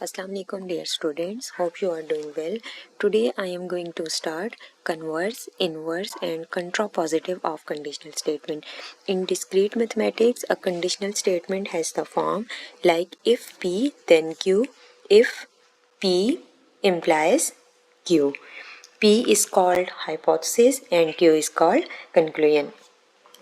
Assalamu alaikum dear students, hope you are doing well. Today I am going to start converse, inverse and contrapositive of conditional statement. In discrete mathematics, a conditional statement has the form like if P then Q, if P implies Q. P is called hypothesis and Q is called conclusion.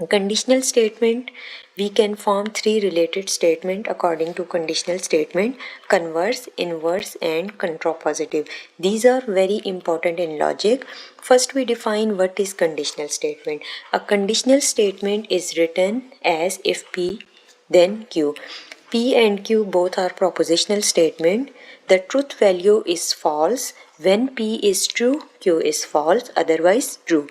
Conditional statement, we can form three related statements according to conditional statement: converse, inverse and contrapositive. These are very important in logic. First we define what is conditional statement. A conditional statement is written as if P then Q. P and Q both are propositional statement. The truth value is false when P is true, Q is false, otherwise true.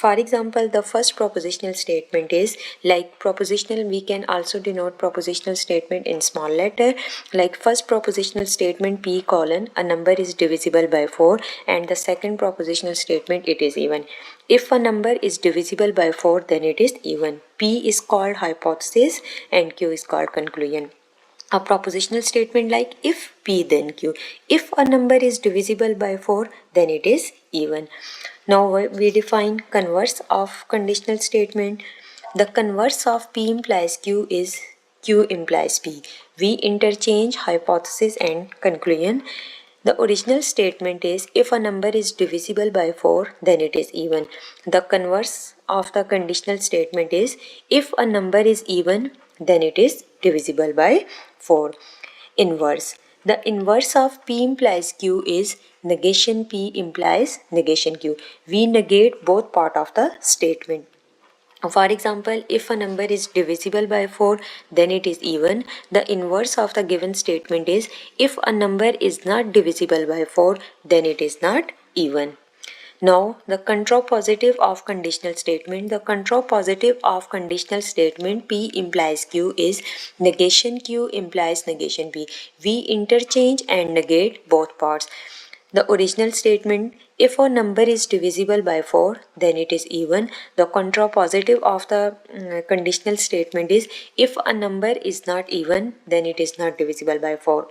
For example, the first propositional statement is like propositional. We can also denote propositional statement in small letter, like first propositional statement P colon a number is divisible by 4, and the second propositional statement it is even. If a number is divisible by 4, then it is even. P is called hypothesis and Q is called conclusion. A propositional statement like if P then Q. If a number is divisible by 4, then it is even. Now we define converse of conditional statement. The converse of P implies Q is Q implies P. We interchange hypothesis and conclusion. The original statement is if a number is divisible by 4, then it is even. The converse of the conditional statement is if a number is even, then it is divisible by 4. Inverse. The inverse of P implies Q is negation P implies negation Q. We negate both part of the statement. For example, if a number is divisible by 4, then it is even. The inverse of the given statement is if a number is not divisible by 4, then it is not even. Now, the contrapositive of conditional statement. The contrapositive of conditional statement P implies Q is negation Q implies negation P. We interchange and negate both parts. The original statement, if a number is divisible by 4, then it is even. The contrapositive of the conditional statement is if a number is not even, then it is not divisible by 4.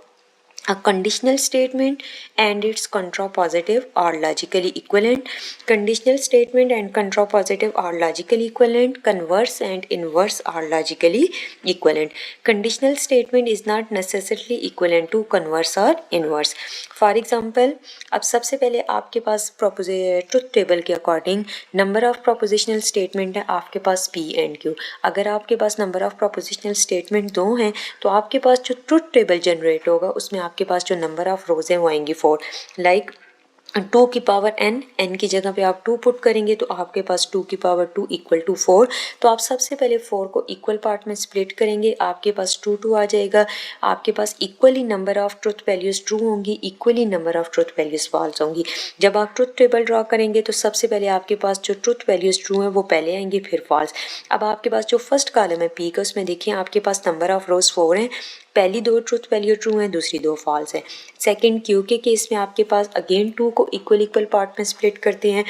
A conditional statement and its contrapositive are logically equivalent. Conditional statement and contrapositive are logically equivalent. Converse and inverse are logically equivalent. Conditional statement is not necessarily equivalent to converse or inverse. For example, अब सबसे पहले आपके पास truth table के according number of propositional statement है आपके पास P and Q. अगर आपके पास नंबर ऑफ प्रोपोजिशनल स्टेटमेंट 2 हैं तो आपके पास जो ट्रुथ टेबल जनरेट होगा उसमें आपके पास जो नंबर ऑफ रोज हैं वो आएंगी 4. लाइक 2 की पावर n की जगह पे आप 2 पुट करेंगे तो आपके पास 2 की पावर 2 इक्वल टू 4. तो आप सबसे पहले 4 को इक्वल पार्ट में स्प्लिट करेंगे, आपके पास 2 आ जाएगा. आपके पास equally number of truth values true होंगी, equally number of truth values false होंगी. जब आप ट्रुथ टेबल ड्रॉ करेंगे तो सबसे पहले आपके पास जो ट्रुथ वैल्यूज ट्रू हैं वो पहले आएंगे फिर फॉल्स. अब आपके पास जो फर्स्ट कॉलम है P का उसमें देखिए आपके पास नंबर ऑफ रोज 4 हैं. पहली 2 ट्रुथ वैल्यू ट्रू है, दूसरी 2 फॉल्स है. सेकंड Q के केस में आपके पास अगेन 2 को इक्वल पार्ट में स्प्लिट करते हैं.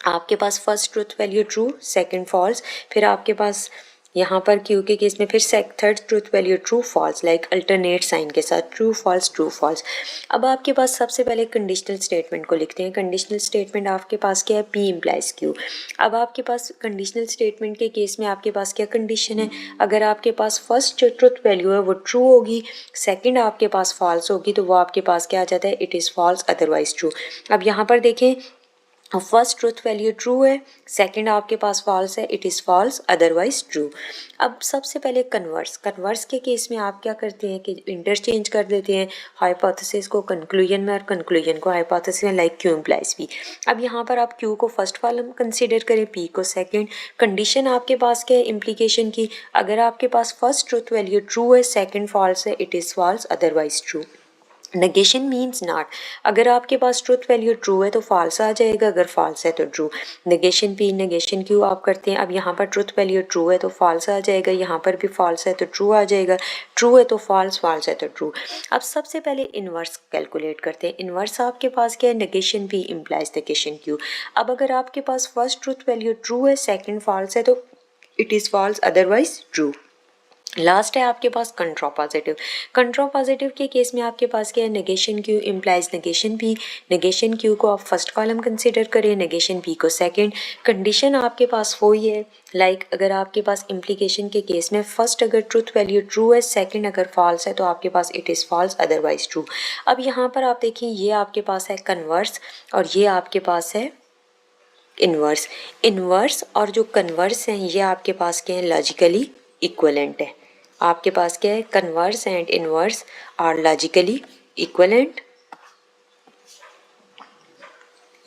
आपके पास first truth value true, second false. फिर आपके पास यहाँ पर Q के केस में फिर third truth value true false, like alternate sign के साथ ट्रू फॉल्स ट्रू फॉल्स. अब आपके पास सबसे पहले कंडीशनल स्टेटमेंट को लिखते हैं. कंडीशनल स्टेटमेंट आपके पास क्या है? P implies Q. अब आपके पास कंडीशनल स्टेटमेंट के केस में आपके पास क्या कंडीशन है? अगर आपके पास फर्स्ट जो ट्रुथ वैल्यू है वो ट्रू होगी, सेकेंड आपके पास फॉल्स होगी, तो वो आपके पास क्या आ जाता है? It is false otherwise true. अब यहाँ पर देखें फर्स्ट ट्रुथ वैल्यू ट्रू है, सेकंड आपके पास फॉल्स है, it is false otherwise true. अब सबसे पहले कन्वर्स के केस में आप क्या करते हैं कि इंटरचेंज कर देते हैं हाइपोथेसिस को कंक्लूजन में और कंक्लूजन को हाइपोथेसिस में, लाइक Q इम्प्लाइज P. अब यहाँ पर आप Q को फर्स्ट कॉलम कंसीडर करें, P को सेकंड. कंडीशन आपके पास क्या है इम्प्लीकेशन की? अगर आपके पास फर्स्ट ट्रुथ वैल्यू ट्रू है, सेकंड फॉल्स है, it is false otherwise true. Negation means not. अगर आपके पास ट्रुथ वैल्यू ट्रू है तो फॉल्स आ जाएगा, अगर फॉल्स है तो true. Negation P negation Q आप करते हैं. अब यहाँ पर ट्रुथ वैल्यू ट्रू है तो फॉल्स आ जाएगा, यहाँ पर भी फॉल्स है तो ट्रू आ जाएगा, ट्रू है तो फॉल्स, फॉल्स है तो ट्रू. अब सबसे पहले इन्वर्स कैलकुलेट करते हैं. इन्वर्स आपके पास क्या है? Negation P implies negation Q. अब अगर आपके पास फर्स्ट ट्रुथ वैल्यू ट्रू है, सेकेंड फॉल्स है, तो it is false otherwise true. Last है आपके पास कंट्रोपॉजिटिव। कंट्रोपॉजिटिव के केस में आपके पास क्या है, negation Q implies negation P. Negation Q को आप फर्स्ट कॉलम कंसिडर करें, नेगेशन पी को सेकंड। कंडीशन आपके पास वही है, लाइक अगर आपके पास इम्प्लीकेशन के केस में फर्स्ट अगर ट्रूथ वैल्यू ट्रू है, सेकंड अगर फॉल्स है तो आपके पास it is false otherwise true. अब यहाँ पर आप देखिए ये आपके पास है कन्वर्स और ये आपके पास है इन्वर्स। इन्वर्स और जो कन्वर्स हैं ये आपके पास क्या है, लॉजिकली इक्वलेंट है। आपके पास क्या है, converse and inverse are logically equivalent.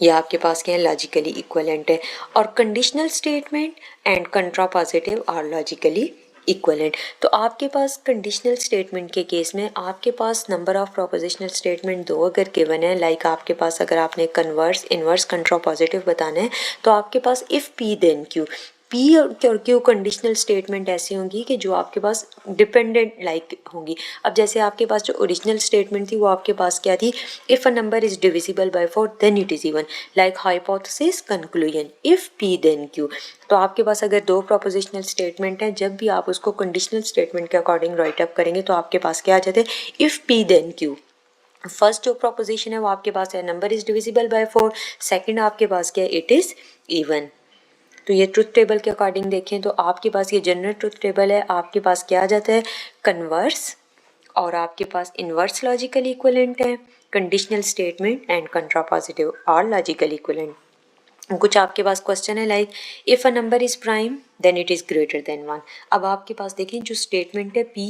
ये आपके पास क्या है, लॉजिकली इक्वलेंट है। और conditional statement and contrapositive are logically equivalent. तो आपके पास कंडीशनल स्टेटमेंट के केस में आपके पास नंबर ऑफ प्रोपोजिशनल स्टेटमेंट 2 अगर गिवन है, लाइक आपके पास अगर आपने कन्वर्स इन्वर्स कंट्रापॉजिटिव बताना है तो आपके पास if P then Q, P और क्यू कंडीशनल स्टेटमेंट ऐसी होंगी कि जो आपके पास डिपेंडेंट लाइक होंगी। अब जैसे आपके पास जो ओरिजिनल स्टेटमेंट थी वो आपके पास क्या थी, if a number is divisible by 4 then it is even, like hypothesis conclusion if P then Q. तो आपके पास अगर 2 प्रोपोजिशनल स्टेटमेंट हैं, जब भी आप उसको कंडीशनल स्टेटमेंट के अकॉर्डिंग राइट अप करेंगे तो आपके पास क्या आ जाते हैं, if P then Q. First जो प्रोपोजिशन है वो आपके पास है number is divisible by 4, second आपके पास क्या है, इट इज़ इवन। तो ये ट्रुथ टेबल के अकॉर्डिंग देखें तो आपके पास ये जनरल ट्रुथ टेबल है, आपके पास क्या आ जाता है, कन्वर्स और आपके पास इन्वर्स लॉजिकल इक्विवेलेंट है, कंडीशनल स्टेटमेंट एंड कंट्रापॉजिटिव और लॉजिकल इक्विवेलेंट। कुछ आपके पास क्वेश्चन है like if a number is prime then it is greater than 1। अब आपके पास देखें जो स्टेटमेंट है पी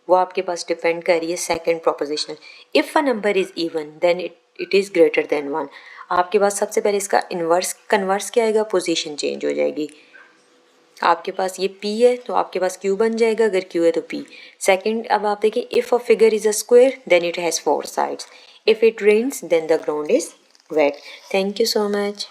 वो आपके पास डिपेंड कर रही है second proposition, if a number is even then it is greater than 1। आपके पास सबसे पहले इसका इन्वर्स कन्वर्स क्या आएगा, पोजीशन चेंज हो जाएगी। आपके पास ये P है तो आपके पास Q बन जाएगा, अगर Q है तो P। सेकंड अब आप देखिए if a figure is a square then it has 4 sides, if it rains then the ground is wet. Thank you so much.